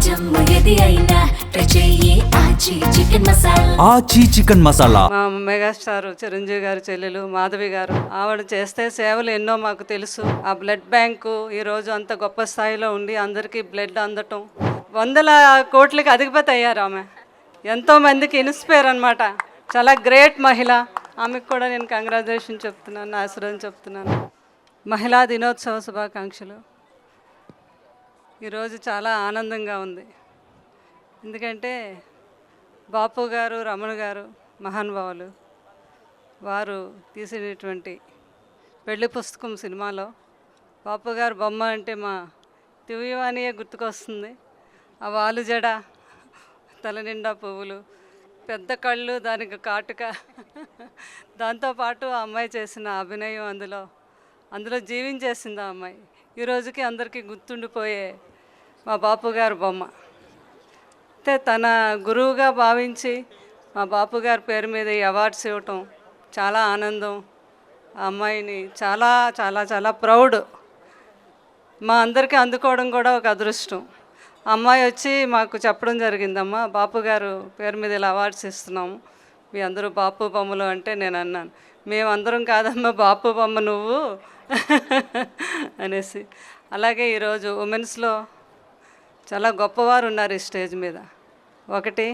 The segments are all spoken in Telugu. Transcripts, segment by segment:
జమ్ము ఏది అయినా ట్రై చెయ్యి ఆచి చికెన్ మసాలా. ఆచి చికెన్ మసాలా. మా మెగాస్టార్ చిరంజీవి గారి చెల్లెలు మాధవి గారు, ఆవిడ చేస్తే సేవలు ఎన్నో మాకు తెలుసు. ఆ బ్లడ్ బ్యాంకు ఈరోజు అంత గొప్ప స్థాయిలో ఉండి అందరికీ బ్లడ్ అందటం, 100 కోట్లకి అధిపతి అయ్యారు ఆమె. ఎంతోమందికి ఇన్స్పైర్ అనమాట. చాలా గ్రేట్ మహిళ. ఆమెకు కూడా నేను కంగ్రాచులేషన్ చెప్తున్నాను, ఆశీర్వాదం చెప్తున్నాను. మహిళా దినోత్సవ శుభాకాంక్షలు. ఈరోజు చాలా ఆనందంగా ఉంది. ఎందుకంటే బాపు గారు, రమణ గారు మహానుభావులు, వారు తీసినటువంటి పెళ్లి పుస్తకం సినిమాలో బాపు గారు బొమ్మ అంటే మా దివ్యవాణియే గుర్తుకొస్తుంది. ఆ వాలు జడ, తల నిండా పువ్వులు, పెద్ద కళ్ళు, దానికి కాటుక, దాంతోపాటు ఆ అమ్మాయి చేసిన అభినయం అందులో జీవించేసింది ఆ అమ్మాయి. ఈ రోజుకి అందరికీ గుర్తుండిపోయే మా బాపు గారు బొమ్మ. అయితే తన గురువుగా భావించి మా బాపు గారి పేరు మీద ఈ అవార్డ్స్ ఇవ్వటం చాలా ఆనందం. ఆ అమ్మాయిని చాలా చాలా చాలా ప్రౌడ్. మా అందరికీ అందుకోవడం కూడా ఒక అదృష్టం. అమ్మాయి వచ్చి మాకు చెప్పడం జరిగిందమ్మా, బాపు గారు పేరు మీద ఇలా అవార్డ్స్ ఇస్తున్నాము, మీ అందరూ బాపు బొమ్మలు అంటే నేను అన్నాను, మేమందరం కాదమ్మా బాపు బొమ్మ నువ్వు అనేసి. అలాగే ఈరోజు ఉమెన్స్లో చాలా గొప్పవారు ఉన్నారు ఈ స్టేజ్ మీద. ఒకటి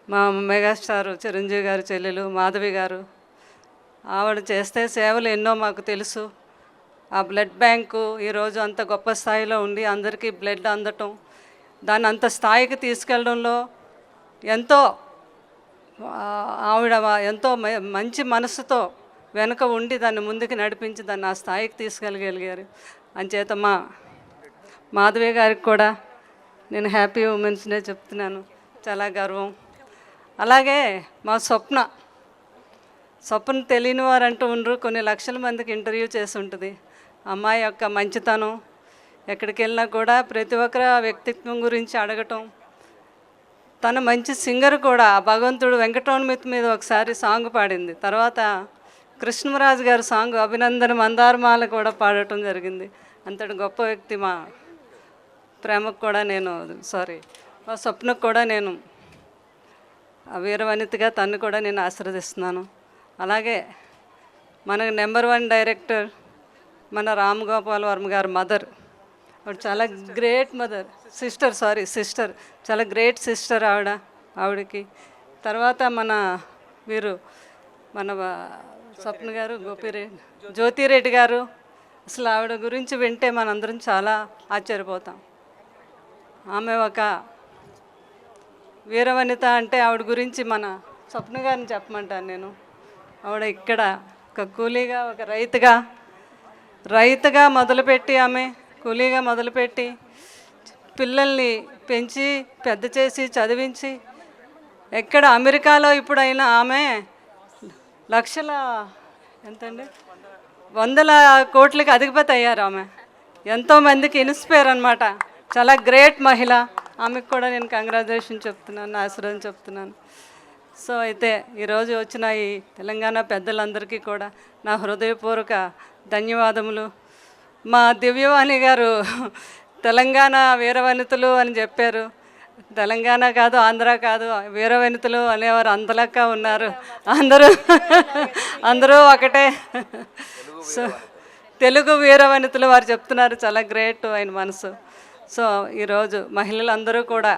మా మెగాస్టార్ చిరంజీవి గారి చెల్లెలు మాధవి గారు, ఆవిడ చేస్తే సేవలు ఎన్నో మాకు తెలుసు. ఆ బ్లడ్ బ్యాంకు ఈరోజు అంత గొప్ప స్థాయిలో ఉండి అందరికీ బ్లడ్ అందటం, దాన్ని అంత స్థాయికి తీసుకెళ్ళడంలో ఎంతో ఆవిడ ఎంతో మంచి మనసుతో వెనుక ఉండి దాన్ని ముందుకు నడిపించి దాన్ని ఆ స్థాయికి తీసుకెళ్ళగలిగారు. అంచేత మా మాధవి గారికి కూడా నేను హ్యాపీ ఉమెన్స్ డే చెప్తున్నాను, చాలా గర్వం. అలాగే మా స్వప్న తెలియని వారు అంటూ ఉండరు, కొన్ని లక్షల మందికి ఇంటర్వ్యూ చేసి ఉంటుంది. అమ్మాయి యొక్క మంచితనం, ఎక్కడికి వెళ్ళినా కూడా ప్రతి ఒక్కరు ఆ వ్యక్తిత్వం గురించి అడగటం. తను మంచి సింగర్ కూడా. భగవంతుడు వెంకటరమణ మీద ఒకసారి సాంగ్ పాడింది. తర్వాత కృష్ణరాజు గారి సాంగ్ అభినందన మందారమాల కూడా పాడటం జరిగింది. అంతటి గొప్ప వ్యక్తి. మా ప్రేమకు కూడా మా స్వప్నకు కూడా నేను వీరవనితగా తను కూడా నేను ఆశీర్వదిస్తున్నాను. అలాగే మనకు నెంబర్ 1 డైరెక్టర్ మన రామ్ గోపాల్ వర్మ గారు మదర్, ఆవిడ చాలా గ్రేట్ మదర్, సిస్టర్ చాలా గ్రేట్ సిస్టర్ ఆవిడకి. తర్వాత మన స్వప్న గారు, జ్యోతిరెడ్డి గారు. అసలు ఆవిడ గురించి వింటే మనందరం చాలా ఆశ్చర్యపోతాం. ఆమె ఒక వీరవనిత. అంటే ఆవిడ గురించి మన స్వప్న గారిని చెప్పమంటాను నేను. ఆవిడ ఇక్కడ ఒక కూలీగా, ఒక రైతుగా మొదలుపెట్టి, ఆమె కూలీగా మొదలుపెట్టి పిల్లల్ని పెంచి పెద్ద చేసి చదివించి, ఎక్కడ అమెరికాలో ఇప్పుడైనా ఆమె ఎంతండి 100 కోట్లకి అధిపతి అయ్యారు ఆమె. ఎంతోమందికి ఇన్స్పైర్ అనమాట. చాలా గ్రేట్ మహిళ. ఆమెకు కూడా నేను కంగ్రాచులేషన్ చెప్తున్నాను, ఆశీర్వాదం చెప్తున్నాను. సో అయితే ఈరోజు వచ్చిన ఈ తెలంగాణ పెద్దలందరికీ కూడా నా హృదయపూర్వక ధన్యవాదములు. మా దివ్యవాణి గారు తెలంగాణ వీరవనితలు అని చెప్పారు. తెలంగాణ కాదు, ఆంధ్ర కాదు, వీరవనితలు అనేవారు అంతలక్క ఉన్నారు. అందరూ ఒకటే. సో తెలుగు వీరవనితలు వారు చెప్తున్నారు. చాలా గ్రేట్ ఆయన మనసు. సో ఈరోజు మహిళలందరూ కూడా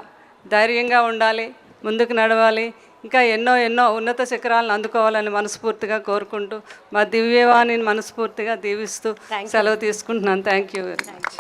ధైర్యంగా ఉండాలి, ముందుకు నడవాలి, ఇంకా ఎన్నో ఉన్నత శిఖరాలను అందుకోవాలని మనస్ఫూర్తిగా కోరుకుంటూ మా దివ్యవాణిని మనస్ఫూర్తిగా దీవిస్తూ సెలవు తీసుకుంటున్నాను. Thank you very much.